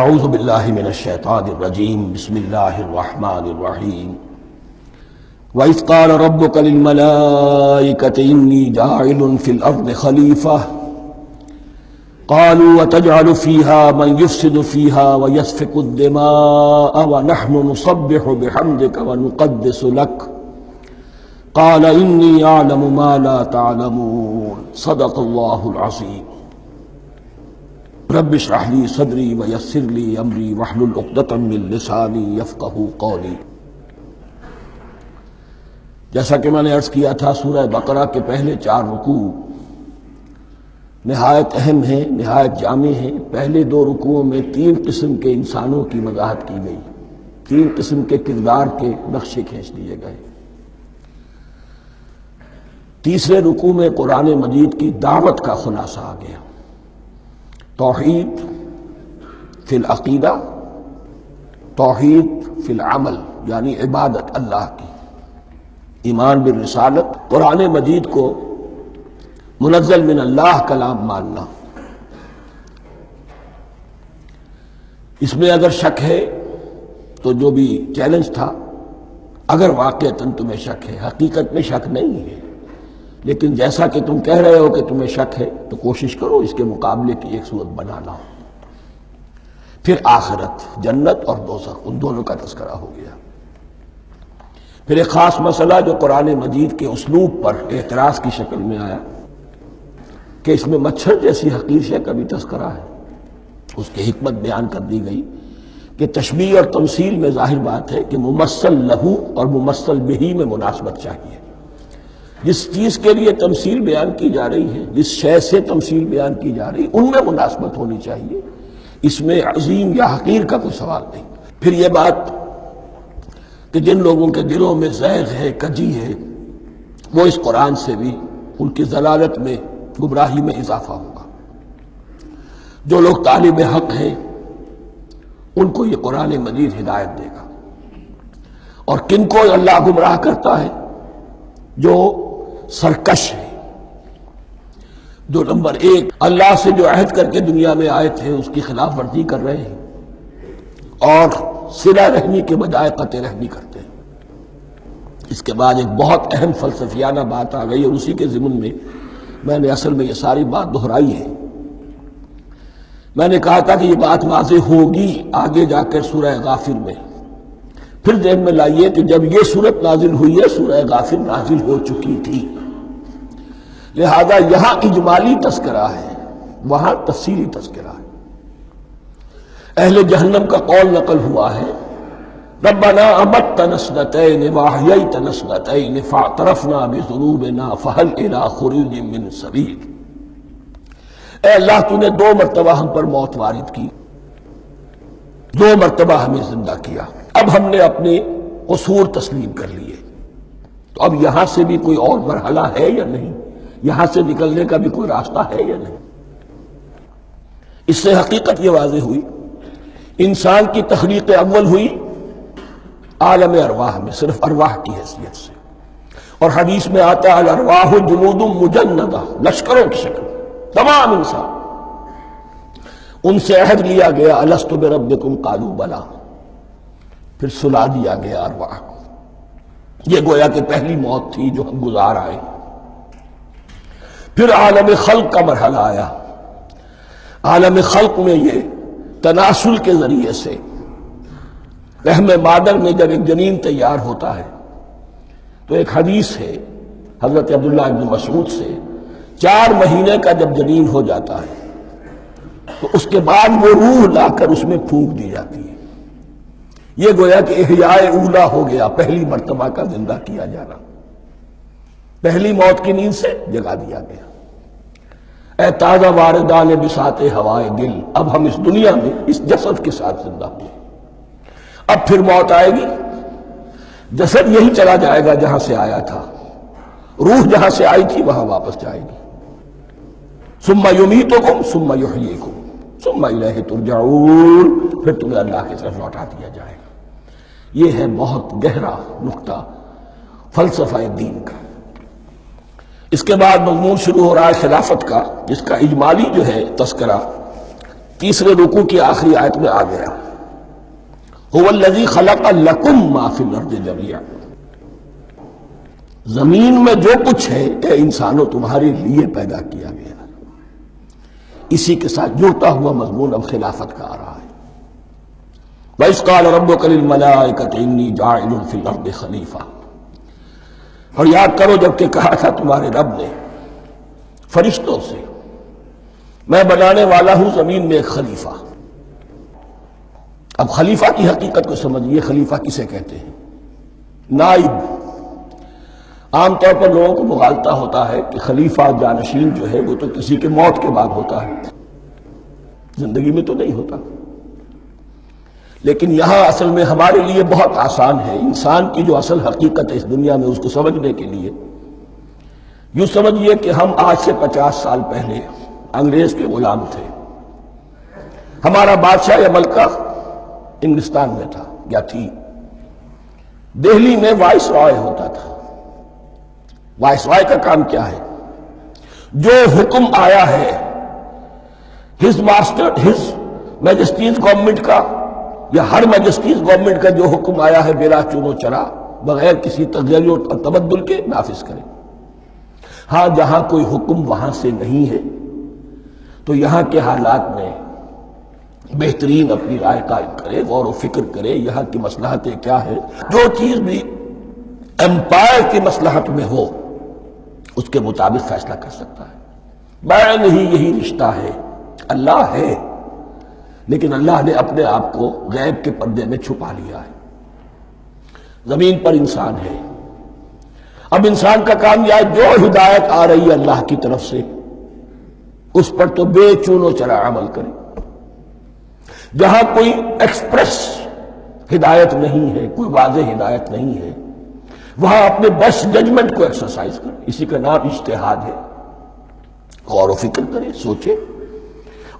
اعوذ باللہ من الشیطان الرجیم بسم اللہ الرحمن الرحیم وَإِذْ قَالَ رَبُّكَ لِلْمَلَائِكَةِ إِنِّي جَاعِلٌ فِي الْأَرْضِ خَلِيفَةً قَالُوا وَتَجْعَلُ فِيهَا مَنْ يُفْسِدُ فِيهَا وَيَسْفِكُ الدِّمَاءَ وَنَحْنُ نُسَبِّحُ بِحَمْدِكَ وَنُقَدِّسُ لَكَ قَالَ إِنِّي أَعْلَمُ مَا لَا تَعْلَمُونَ صدق اللہ العظیم۔ رب اشرح لی صدری ویسر لی امری واحلل عقدۃ من لسانی یفقہوا قولی۔ جیسا کہ میں نے عرض کیا تھا، سورہ بقرہ کے پہلے 4 رکوع نہایت اہم ہیں، نہایت جامع ہیں۔ پہلے 2 رکوعوں میں 3 قسم کے انسانوں کی وضاحت کی گئی، 3 قسم کے کردار کے نقشے کھینچ دیے گئے۔ تیسرے رکوع میں قرآن مجید کی دعوت کا خلاصہ آ گیا، توحید فی العقیدہ، توحید فی العمل، یعنی عبادت اللہ کی، ایمان بالرسالت، قرآن مجید کو منزل من اللہ کلام ماننا۔ اس میں اگر شک ہے تو جو بھی چیلنج تھا، اگر واقعتاً تمہیں شک ہے، حقیقت میں شک نہیں ہے، لیکن جیسا کہ تم کہہ رہے ہو کہ تمہیں شک ہے تو کوشش کرو اس کے مقابلے کی ایک صورت بنانا۔ پھر آخرت، جنت اور دوزخ، ان دونوں کا تذکرہ ہو گیا۔ پھر ایک خاص مسئلہ جو قرآن مجید کے اسلوب پر اعتراض کی شکل میں آیا کہ اس میں مچھر جیسی حقیر شے کا بھی تذکرہ ہے، اس کی حکمت بیان کر دی گئی کہ تشبیہ اور تمثیل میں ظاہر بات ہے کہ ممثل لہو اور ممثل بہی میں مناسبت چاہیے۔ جس چیز کے لیے تمثیل بیان کی جا رہی ہے، جس شے سے تمثیل بیان کی جا رہی ہے، ان میں مناسبت ہونی چاہیے، اس میں عظیم یا حقیر کا کوئی سوال نہیں۔ پھر یہ بات کہ جن لوگوں کے دلوں میں زیغ ہے، کجی ہے، وہ اس قرآن سے بھی ان کی ضلالت میں، گمراہی میں اضافہ ہوگا۔ جو لوگ طالب حق ہیں ان کو یہ قرآن مجید ہدایت دے گا، اور کن کو اللہ گمراہ کرتا ہے؟ جو سرکش ہے، جو نمبر 1 اللہ سے جو عہد کر کے دنیا میں آئے تھے اس کی خلاف ورزی کر رہے ہیں اور صلہ رحمی کے بجائے قطع رحمی کرتے ہیں۔ اس کے بعد ایک بہت اہم فلسفیانہ بات آ گئی، اور اسی کے ضمن میں نے اصل میں یہ ساری بات دہرائی ہے۔ میں نے کہا تھا کہ یہ بات واضح ہوگی آگے جا کر سورہ غافر میں۔ پھر ذہن میں لائیے کہ جب یہ صورت نازل ہوئی ہے، سورہ غافر نازل ہو چکی تھی، لہذا یہاں اجمالی تذکرہ ہے، وہاں تفصیلی تذکرہ ہے۔ اہل جہنم کا قول نقل ہوا ہے، ربنا امتنا اثنتین واحییتنا اثنتین فاعترفنا بذنوبنا فہل الی خروج من سبیل۔ اے اللہ، تو نے 2 مرتبہ ہم پر موت وارد کی، 2 مرتبہ ہمیں زندہ کیا، اب ہم نے اپنے قصور تسلیم کر لیے، تو اب یہاں سے بھی کوئی اور مرحلہ ہے یا نہیں؟ یہاں سے نکلنے کا بھی کوئی راستہ ہے یا نہیں؟ اس سے حقیقت یہ واضح ہوئی، انسان کی تخلیق اول ہوئی عالم ارواح میں، صرف ارواح کی حیثیت سے، اور حدیث میں آتا ہے الارواح جنود مجندہ، لشکروں کی شکل، تمام انسان۔ ان سے عہد لیا گیا الست بربکم قالوا بلی، پھر سلا دیا گیا ارواح کو۔ یہ گویا کہ پہلی موت تھی جو ہم گزار آئے۔ پھر عالم خلق کا مرحلہ آیا۔ عالم خلق میں یہ تناسل کے ذریعے سے رحم مادر میں جب ایک جنین تیار ہوتا ہے تو ایک حدیث ہے حضرت عبداللہ ابن مسعود سے، 4 مہینے کا جب جنین ہو جاتا ہے تو اس کے بعد وہ روح لا کر اس میں پھونک دی جاتی ہے۔ یہ گویا کہ احیاء اولا ہو گیا، پہلی مرتبہ کا زندہ کیا جانا، پہلی موت کی نیند سے جگا دیا گیا۔ اے تازہ واردان بساط ہوائے دل، اب ہم اس دنیا میں اس جسد کے ساتھ زندہ ہوئے، اب پھر موت آئے گی، جسد یہی چلا جائے گا جہاں سے آیا تھا، روح جہاں سے آئی تھی وہاں واپس جائے گی۔ ثم یمیتکم ثم یحییکم ثم الیہ ترجعون، پھر تمہیں اللہ کی طرف لوٹا دیا جائے گا۔ یہ ہے بہت گہرا نقطہ فلسفہ دین کا۔ اس کے بعد مضمون شروع ہو رہا ہے خلافت کا، جس کا اجمالی جو ہے تذکرہ تیسرے رکوع کی آخری آیت میں آ گیا، هو الذی خلق لکم ما فی الارض جمیعا، زمین میں جو کچھ ہے اے انسانوں تمہارے لیے پیدا کیا گیا۔ اسی کے ساتھ جڑتا ہوا مضمون اب خلافت کا آ رہا ہے۔ وَإِذْ قَالَ رَبُّكَ لِلْمَلَائِكَةِ إِنِّي جَاعِلٌ فِي الْأَرْضِ خَلِيفَةً، اور یاد کرو جب کہ کہا تھا تمہارے رب نے فرشتوں سے میں بنانے والا ہوں زمین میں ایک خلیفہ۔ اب خلیفہ کی حقیقت کو سمجھیے، خلیفہ کسے کہتے ہیں؟ نائب۔ عام طور پر لوگوں کو مغالطہ ہوتا ہے کہ خلیفہ جانشین جو ہے وہ تو کسی کے موت کے بعد ہوتا ہے، زندگی میں تو نہیں ہوتا۔ لیکن یہاں اصل میں ہمارے لیے بہت آسان ہے، انسان کی جو اصل حقیقت ہے اس دنیا میں اس کو سمجھنے کے لیے یوں سمجھیے کہ ہم آج سے 50 سال پہلے انگریز کے غلام تھے، ہمارا بادشاہ یا ملکہ انگلستان میں تھا یا تھی، دہلی میں وائس رائے ہوتا تھا۔ وائس رائے کا کام کیا ہے؟ جو حکم آیا ہے ہز میجسٹیز گورنمنٹ کا یا ہر میجسٹیز گورنمنٹ کا جو حکم آیا ہے بلا چون و چرا بغیر کسی تغیر اور تبدل کے نافذ کرے۔ ہاں جہاں کوئی حکم وہاں سے نہیں ہے تو یہاں کے حالات میں بہترین اپنی رائے قائم کرے، غور و فکر کرے، یہاں کی مصلحتیں کیا ہے، جو چیز بھی امپائر کی مصلحت میں ہو اس کے مطابق فیصلہ کر سکتا ہے۔ بین ہی یہی رشتہ ہے، اللہ ہے لیکن اللہ نے اپنے آپ کو غیب کے پردے میں چھپا لیا ہے۔ زمین پر انسان ہے، اب انسان کا کام یہ ہے جو ہدایت آ رہی ہے اللہ کی طرف سے اس پر تو بے چون و چرا عمل کرے۔ جہاں کوئی ایکسپریس ہدایت نہیں ہے، کوئی واضح ہدایت نہیں ہے، وہاں اپنے بیسٹ ججمنٹ کو ایکسرسائز کرے، اسی کا نام اجتہاد ہے۔ غور و فکر کرے، سوچے،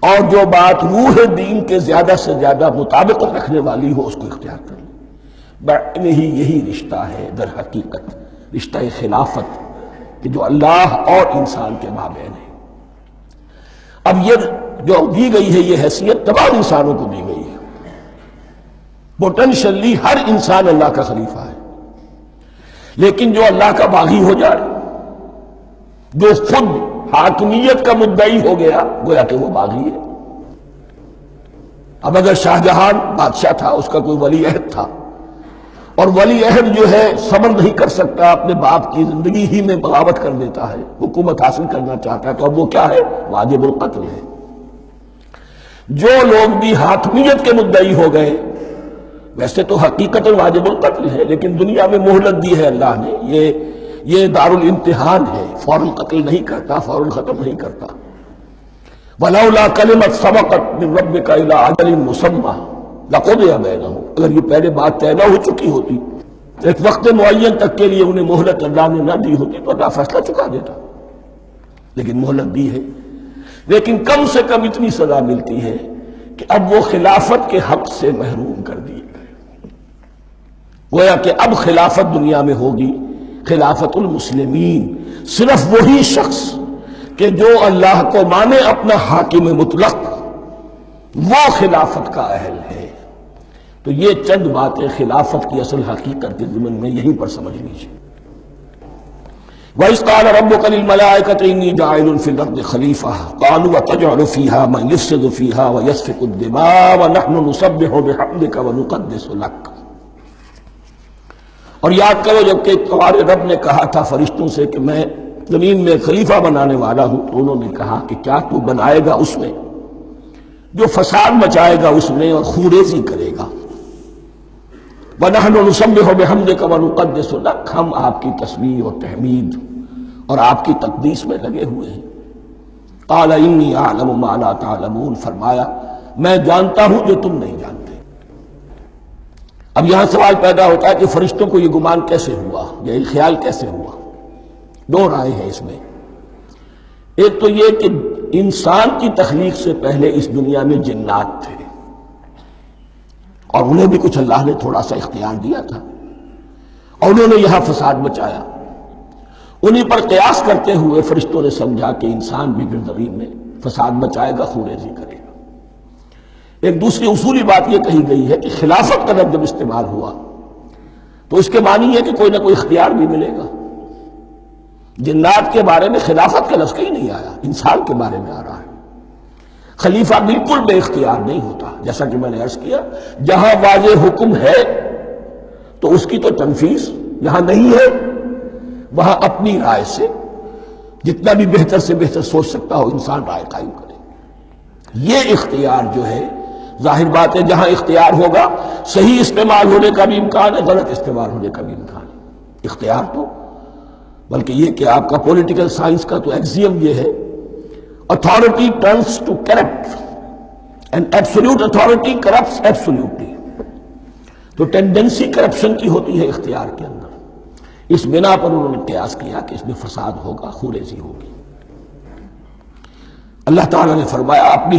اور جو بات روح دین کے زیادہ سے زیادہ مطابقت رکھنے والی ہو اس کو اختیار کر لے۔ بین ہی یہی رشتہ ہے در حقیقت، رشتہ خلافت کہ جو اللہ اور انسان کے مابین ہے۔ اب یہ جو دی گئی ہے یہ حیثیت تمام انسانوں کو دی گئی ہے، پوٹینشلی ہر انسان اللہ کا خلیفہ ہے، لیکن جو اللہ کا باغی ہو جائے، جو خود حاکمیت کا مدعی ہو گیا گویا کہ وہ باغی ہے۔ اب اگر شاہجہان بادشاہ تھا، اس کا کوئی ولی عہد تھا، اور ولی عہد جو ہے صبر نہیں کر سکتا، اپنے باپ کی زندگی ہی میں بغاوت کر دیتا ہے، حکومت حاصل کرنا چاہتا ہے، تو اب وہ کیا ہے؟ واجب القتل ہے۔ جو لوگ بھی حاکمیت کے مدعی ہو گئے ویسے تو حقیقت واجب القتل ہے، لیکن دنیا میں مہلت دی ہے اللہ نے، یہ دار الامتحان ہے، فوراً قتل نہیں کرتا، فوراً ختم نہیں کرتا۔ وَلَوْلَا كَلِمَةٌ سَبَقَتْ مِن رَبِّكَ إِلَىٰ أَجَلٍ مُّسَمًّى لَقُضِيَ بَيْنَهُمْ، اگر یہ پہلے بات طے نہ ہو چکی ہوتی، ایک وقت معین تک کے لیے انہیں مہلت اللہ نے نہ دی ہوتی تو اللہ فیصلہ چکا دیتا، لیکن مہلت دی ہے۔ لیکن کم سے کم اتنی سزا ملتی ہے کہ اب وہ خلافت کے حق سے محروم کر دیے گئے، گویا کہ اب خلافت دنیا میں ہوگی خلافت المسلمین، صرف وہی شخص کہ جو اللہ کو مانے اپنا حاکم مطلق وہ خلافت کا اہل ہے۔ تو یہ چند باتیں خلافت کی اصل حقیقت کے ضمن میں یہیں پر سمجھ لیجیے۔ وَإِذْ قَالَ رَبُّكَ لِلْمَلَائِكَةِ إِنِّي جَاعِلٌ فِي الْأَرْضِ خَلِيفَةً قَالُوا أَتَجْعَلُ فِيهَا مَن يُفْسِدُ فِيهَا وَيَسْفِكُ الدِّمَاءَ وَنَحْنُ نُسَبِّحُ بِحَمْدِكَ وَنُقَدِّسُ لَكَ۔ اور یاد کرو جب کہ تمہارے رب نے کہا تھا فرشتوں سے کہ میں زمین میں خلیفہ بنانے والا ہوں، تو انہوں نے کہا کہ کیا تو بنائے گا اس میں جو فساد مچائے گا اس میں اور خوریزی کرے گا۔ وَنَحْنُ نُسَبِّحُ بِحَمْدِكَ وَنُقَدِّسُ لَكَ، ہم آپ کی تسبیح اور تحمید اور آپ کی تقدیس میں لگے ہوئے ہیں۔ قَالَ إِنِّي أَعْلَمُ مَا لَا تَعْلَمُونَ، فرمایا میں جانتا ہوں جو تم نہیں جانتے۔ اب یہاں سوال پیدا ہوتا ہے کہ فرشتوں کو یہ گمان کیسے ہوا، یہ خیال کیسے ہوا؟ دو رائے ہیں اس میں۔ ایک تو یہ کہ انسان کی تخلیق سے پہلے اس دنیا میں جنات تھے اور انہیں بھی کچھ اللہ نے تھوڑا سا اختیار دیا تھا اور انہوں نے یہاں فساد مچایا۔ انہیں پر قیاس کرتے ہوئے فرشتوں نے سمجھا کہ انسان بھی پھر زمین میں فساد مچائے گا، خوریزی کرے گا۔ ایک دوسری اصولی بات یہ کہی گئی ہے کہ خلافت کا لفظ جب استعمال ہوا تو اس کے معنی ہے کہ کوئی نہ کوئی اختیار بھی ملے گا. جنات کے بارے میں خلافت کا لفظ کہیں نہیں آیا، انسان کے بارے میں آ رہا ہے. خلیفہ بالکل بے اختیار نہیں ہوتا، جیسا کہ میں نے عرض کیا جہاں واضح حکم ہے تو اس کی تو تنفیذ، جہاں نہیں ہے وہاں اپنی رائے سے جتنا بھی بہتر سے بہتر سوچ سکتا ہو انسان رائے قائم کرے. یہ اختیار جو ہے ظاہر بات ہے جہاں اختیار ہوگا صحیح استعمال ہونے کا بھی امکان ہے، غلط استعمال ہونے کا بھی امکان ہے. اختیار تو بلکہ یہ کہ آپ کا پولیٹیکل سائنس کا تو ایکسیم یہ ہے authority turns to corrupt and absolute authority corrupts absolutely. تو ٹینڈنسی کرپشن کی ہوتی ہے اختیار کے اندر. اس بنا پر انہوں نے قیاس کیا کہ اس میں فساد ہوگا، خوریزی ہوگی. اللہ تعالیٰ نے فرمایا اپنی